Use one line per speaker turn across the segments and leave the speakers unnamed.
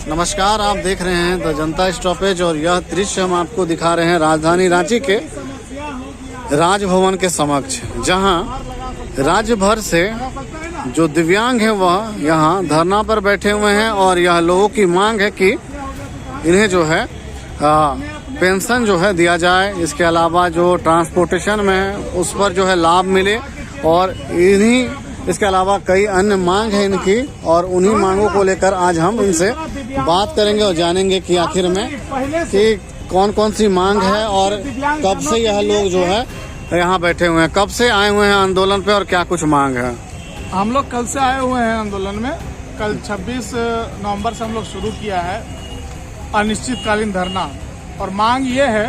नमस्कार, आप देख रहे हैं द जनता स्टॉपेज और यह दृश्य हम आपको दिखा रहे हैं राजधानी रांची के राजभवन के समक्ष, जहां राज्य भर से जो दिव्यांग हैं वह यहां धरना पर बैठे हुए हैं और यह लोगों की मांग है कि इन्हें जो है पेंशन जो है दिया जाए। इसके अलावा जो ट्रांसपोर्टेशन में है उस पर जो है लाभ मिले और इसके अलावा कई अन्य मांग है इनकी, और उन्हीं मांगों को लेकर आज हम इनसे बात करेंगे और जानेंगे कि आखिर में कि कौन कौन सी मांग है और कब से यह लोग जो है यहाँ बैठे हुए हैं, कब से आए हुए हैं आंदोलन पे और क्या कुछ मांग है।
हम लोग कल से आए हुए हैं आंदोलन में। कल 26 नवंबर से हम लोग शुरू किया है अनिश्चितकालीन धरना, और मांग ये है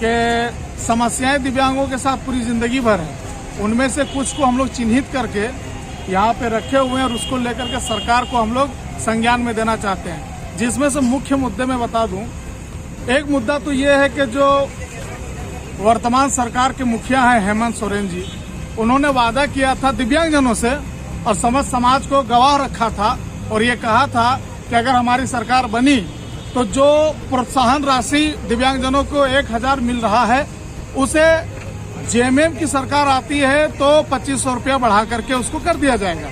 कि समस्याएं दिव्यांगों के साथ पूरी जिंदगी भर है, उनमें से कुछ को हम लोग चिन्हित करके यहाँ पे रखे हुए हैं और उसको लेकर के सरकार को हम लोग संज्ञान में देना चाहते हैं। जिसमें से मुख्य मुद्दे में बता दूं, एक मुद्दा तो ये है कि जो वर्तमान सरकार के मुखिया हैं हेमंत सोरेन जी, उन्होंने वादा किया था दिव्यांगजनों से और समस्त समाज को गवाह रखा था और ये कहा था कि अगर हमारी सरकार बनी तो जो प्रोत्साहन राशि दिव्यांगजनों को 1000 मिल रहा है उसे जेएमएम की सरकार आती है तो 2500 रुपया बढ़ा करके उसको कर दिया जाएगा।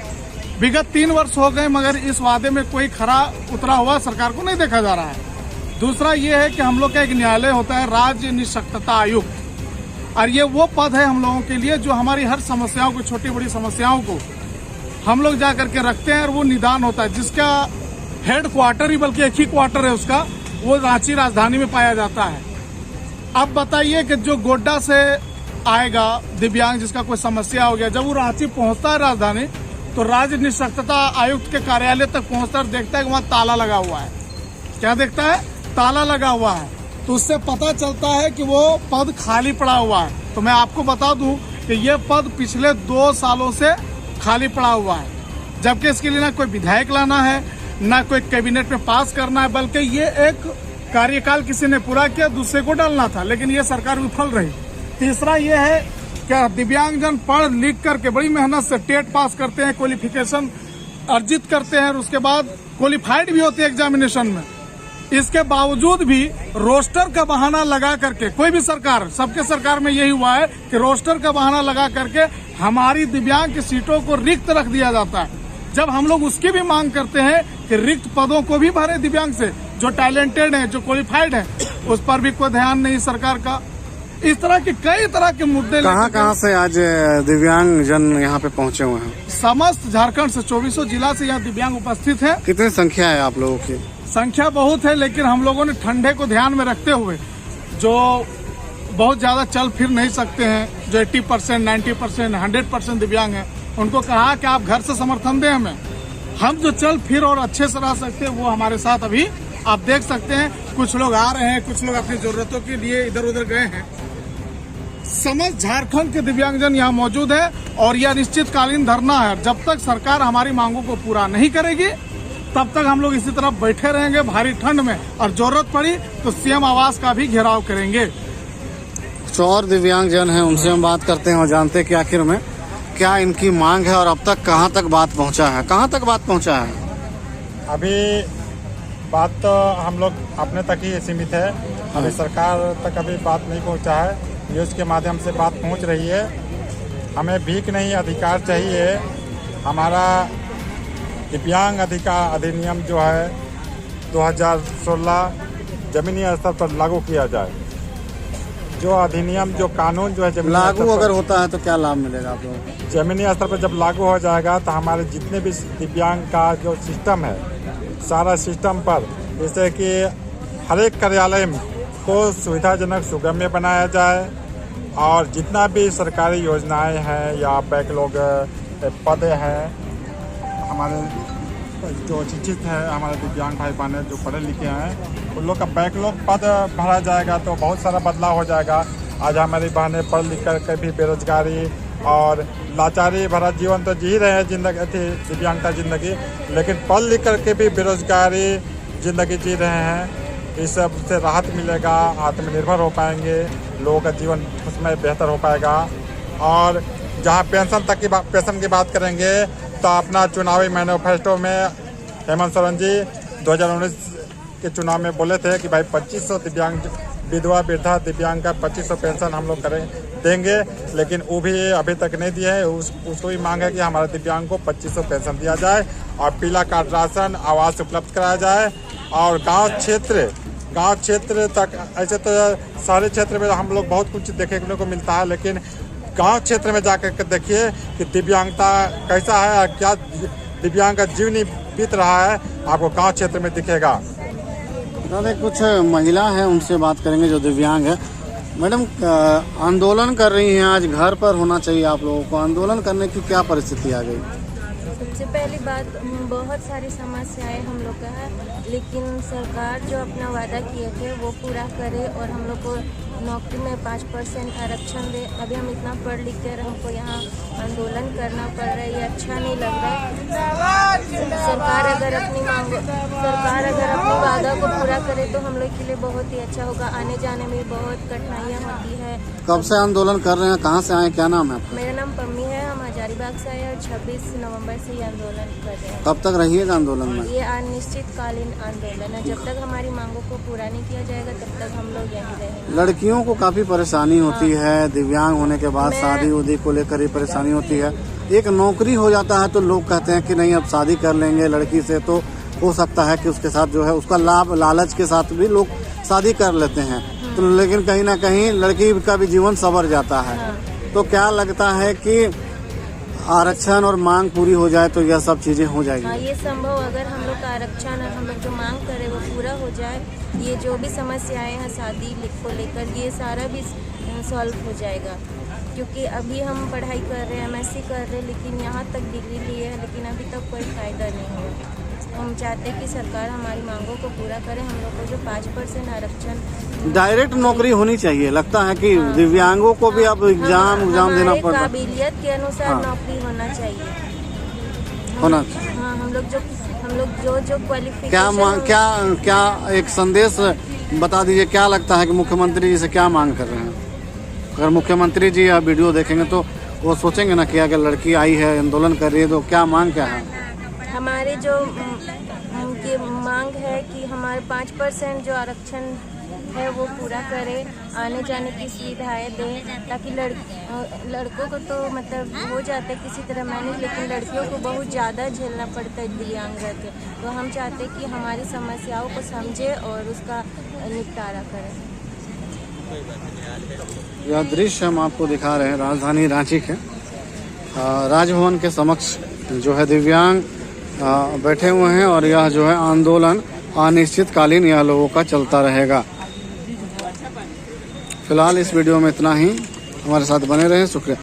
विगत 3 वर्ष हो गए मगर इस वादे में कोई खरा उतरा हुआ सरकार को नहीं देखा जा रहा है। दूसरा ये है कि हम लोग का एक न्यायालय होता है राज्य निष्पक्षता आयुक्त, और ये वो पद है हम लोगों के लिए जो हमारी हर समस्याओं को, छोटी बड़ी समस्याओं को हम लोग जा करके रखते हैं और वो निदान होता है, जिसका हेड क्वार्टर ही बल्कि एक ही क्वार्टर है उसका, वो रांची राजधानी में पाया जाता है। अब बताइए कि जो गोड्डा से आएगा दिव्यांग जिसका कोई समस्या हो गया, जब वो रांची पहुंचता है राजधानी तो राज्य निष्पक्षता आयुक्त के कार्यालय तक पहुंचता है, देखता है कि वहां ताला लगा हुआ है। क्या देखता है? ताला लगा हुआ है। तो उससे पता चलता है कि वो पद खाली पड़ा हुआ है। तो मैं आपको बता दूं कि ये पद पिछले 2 सालों से खाली पड़ा हुआ है, जबकि इसके लिए ना कोई विधायक लाना है, ना कोई कैबिनेट में पास करना है, बल्कि ये एक कार्यकाल किसी ने पूरा किया, दूसरे को डालना था, लेकिन ये सरकार विफल रही। तीसरा ये है कि दिव्यांगजन पढ़ लिख करके बड़ी मेहनत से टेट पास करते हैं, क्वालिफिकेशन अर्जित करते हैं और उसके बाद क्वालिफाइड भी होते हैं एग्जामिनेशन में। इसके बावजूद भी रोस्टर का बहाना लगा करके, कोई भी सरकार, सबके सरकार में यही हुआ है कि रोस्टर का बहाना लगा करके हमारी दिव्यांग की सीटों को रिक्त रख दिया जाता है। जब हम लोग उसकी भी मांग करते हैं कि रिक्त पदों को भी भरे दिव्यांग से, जो टैलेंटेड है, जो क्वालिफाइड है, उस पर भी कोई ध्यान नहीं सरकार का। इस तरह के कई तरह के मुद्दे
कहाँ से आज दिव्यांग जन यहाँ पे पहुँचे हुए हैं?
समस्त झारखंड से 24 जिला से यहाँ दिव्यांग उपस्थित है।
कितनी संख्या है आप लोगों की?
संख्या बहुत है, लेकिन हम लोगों ने ठंडे को ध्यान में रखते हुए, जो बहुत ज्यादा चल फिर नहीं सकते हैं, जो 80%, 90%, 100% दिव्यांग हैं, उनको कहा कि आप घर से समर्थन दें हमें। हम जो चल फिर और अच्छे से रह सकते हैं वो हमारे साथ अभी आप देख सकते हैं, कुछ लोग आ रहे हैं, कुछ लोग अपनी जरूरतों के लिए इधर उधर गए हैं। समस्त झारखंड के दिव्यांगजन यहाँ मौजूद है और यह अनिश्चितकालीन धरना है। जब तक सरकार हमारी मांगों को पूरा नहीं करेगी तब तक हम लोग इसी तरह बैठे रहेंगे भारी ठंड में, और जरूरत पड़ी तो सीएम आवास का भी घेराव करेंगे।
कुछ और दिव्यांगजन हैं, उनसे हम बात करते हैं और जानते हैं कि आखिर में क्या इनकी मांग है और अब तक कहाँ तक बात पहुँचा है। कहाँ तक बात पहुँचा है?
अभी बात तो हम लोग अपने तक ही सीमित है, अभी सरकार तक अभी बात नहीं पहुँचा है। न्यूज़ के माध्यम से बात पहुँच रही है। हमें भीख नहीं, अधिकार चाहिए। हमारा दिव्यांग अधिकार अधिनियम जो है 2016 जमीनी स्तर पर लागू किया जाए। जो अधिनियम, जो कानून जो है
लागू अगर होता है तो क्या लाभ मिलेगा आप लोगों को?
जमीनी स्तर पर जब लागू हो जाएगा तो हमारे जितने भी दिव्यांग का जो सिस्टम है, सारा सिस्टम पर, जैसे कि हर एक कार्यालय को सुविधाजनक सुगम्य बनाया जाए और जितना भी सरकारी योजनाएं हैं या बैकलॉग पद हैं, हमारे जो शिक्षित है, हमारे दिव्यांग भाई बहन जो पढ़े लिखे हैं, उन लोग का बैकलॉग पद भरा जाएगा तो बहुत सारा बदलाव हो जाएगा। आज हमारी बहनें पढ़ लिख कर भी बेरोजगारी और लाचारी भरा जीवन तो जी रहे हैं, जिंदगी थी दिव्यांगता जिंदगी, लेकिन पढ़ लिख करके भी बेरोजगारी जिंदगी जी रहे हैं। इस सब से राहत मिलेगा, आत्मनिर्भर हो पाएंगे, लोगों का जीवन उसमें बेहतर हो पाएगा। और जहाँ पेंशन की बात करेंगे तो अपना चुनावी मैनिफेस्टो में हेमंत सोरेन जी 2019 के चुनाव में बोले थे कि भाई 2500 दिव्यांग विधवा वृद्धा दिव्यांग का 2500 पेंशन हम लोग देंगे, लेकिन वो भी अभी तक नहीं दिए है। उसको भी मांग है कि हमारे दिव्यांग को 2500 पेंशन दिया जाए और पीला कार्ड राशन आवास उपलब्ध कराया जाए। और गांव क्षेत्र तक, ऐसे तो शहरी क्षेत्र में हम लोग बहुत कुछ देखने को मिलता है, लेकिन गांव क्षेत्र में जाकर देखिए कि दिव्यांगता कैसा है और क्या दिव्यांग का जीवनी बीत रहा है, आपको गांव क्षेत्र में दिखेगा।
दादा कुछ महिला है, उनसे बात करेंगे जो दिव्यांग है। मैडम, आंदोलन कर रही हैं, आज घर पर होना चाहिए आप लोगों को, आंदोलन करने की क्या परिस्थिति आ गई?
सबसे पहली बात, बहुत सारी समस्याएं हम लोग का है, लेकिन सरकार जो अपना वादा किए थे वो पूरा करे और हम लोग को नौकरी में 5% आरक्षण दे। अभी हम इतना पढ़ लिख कर हमको यहाँ आंदोलन करना पड़ रहा है, ये अच्छा नहीं लग रहा। सरकार अगर अपनी वादा को पूरा करे तो हम लोग के लिए बहुत ही अच्छा होगा। आने जाने में बहुत कठिनाइयाँ होती है।
कब से आंदोलन कर रहे हैं, कहाँ से आए, क्या नाम है आपका?
मेरा नाम पम्मी है, हम हजारीबाग से आए और 26 नवंबर से ये आंदोलन कर रहे हैं।
कब तक रहिएगा आंदोलन में?
ये अनिश्चितकालीन आंदोलन है, जब तक हमारी मांगों को पूरा नहीं किया जाएगा तब तक हम लोग यहीं रहेंगे।
लड़कियों को काफी परेशानी होती है, दिव्यांग होने के बाद शादी उदी को लेकर ही परेशानी होती है। एक नौकरी हो जाता है तो लोग कहते हैं कि नहीं अब शादी कर लेंगे लड़की से, तो हो सकता है कि उसके साथ जो है उसका लाभ लालच के साथ भी लोग शादी कर लेते हैं, तो लेकिन कहीं ना कहीं लड़की का भी जीवन संवर जाता है। तो क्या लगता है कि आरक्षण और मांग पूरी हो जाए तो यह सब चीजें हो जाएगी?
हाँ, ये संभव, अगर हम लोग का आरक्षण और हम लोग जो मांग करें वो पूरा हो जाए, ये जो भी समस्याएं हैं शादी को लेकर, ये सारा भी सॉल्व हो जाएगा। क्योंकि अभी हम पढ़ाई कर रहे हैं, MSc कर रहे हैं, लेकिन यहाँ तक डिग्री लिए है, लेकिन अभी तक कोई फायदा नहीं हुआ। हम चाहते हैं कि सरकार हमारी मांगों को पूरा करे। हम लोग को जो 5% आरक्षण,
डायरेक्ट नौकरी होनी चाहिए। लगता है कि दिव्यांगों को भी अब एग्जाम देना पड़ता है,
काबिलियत के अनुसार नौकरी होना चाहिए। हाँ, हम लोग जो क्वालिफिकेशन,
क्या एक संदेश बता दीजिए, क्या लगता है कि मुख्यमंत्री जी से क्या मांग कर रहे हैं? अगर मुख्यमंत्री जी यह वीडियो देखेंगे तो वो सोचेंगे ना कि अगर लड़की आई है आंदोलन कर रही है तो क्या मांग क्या है?
हमारे जो उनकी मांग है कि हमारे 5% जो आरक्षण है वो पूरा करे, आने जाने की सुविधाएं दें, ताकि लड़कों को तो मतलब हो जाता है किसी तरह मैनेज, लेकिन लड़कियों को बहुत ज़्यादा झेलना पड़ता है दिव्यांग रहते। तो हम चाहते हैं कि हमारी समस्याओं को समझे और उसका निपटारा करें।
यह दृश्य हम आपको दिखा रहे हैं राजधानी रांची के राजभवन के समक्ष जो है दिव्यांग बैठे हुए हैं और यह जो है आंदोलन अनिश्चितकालीन यह लोगों का चलता रहेगा। फिलहाल इस वीडियो में इतना ही, हमारे साथ बने रहें, शुक्रिया।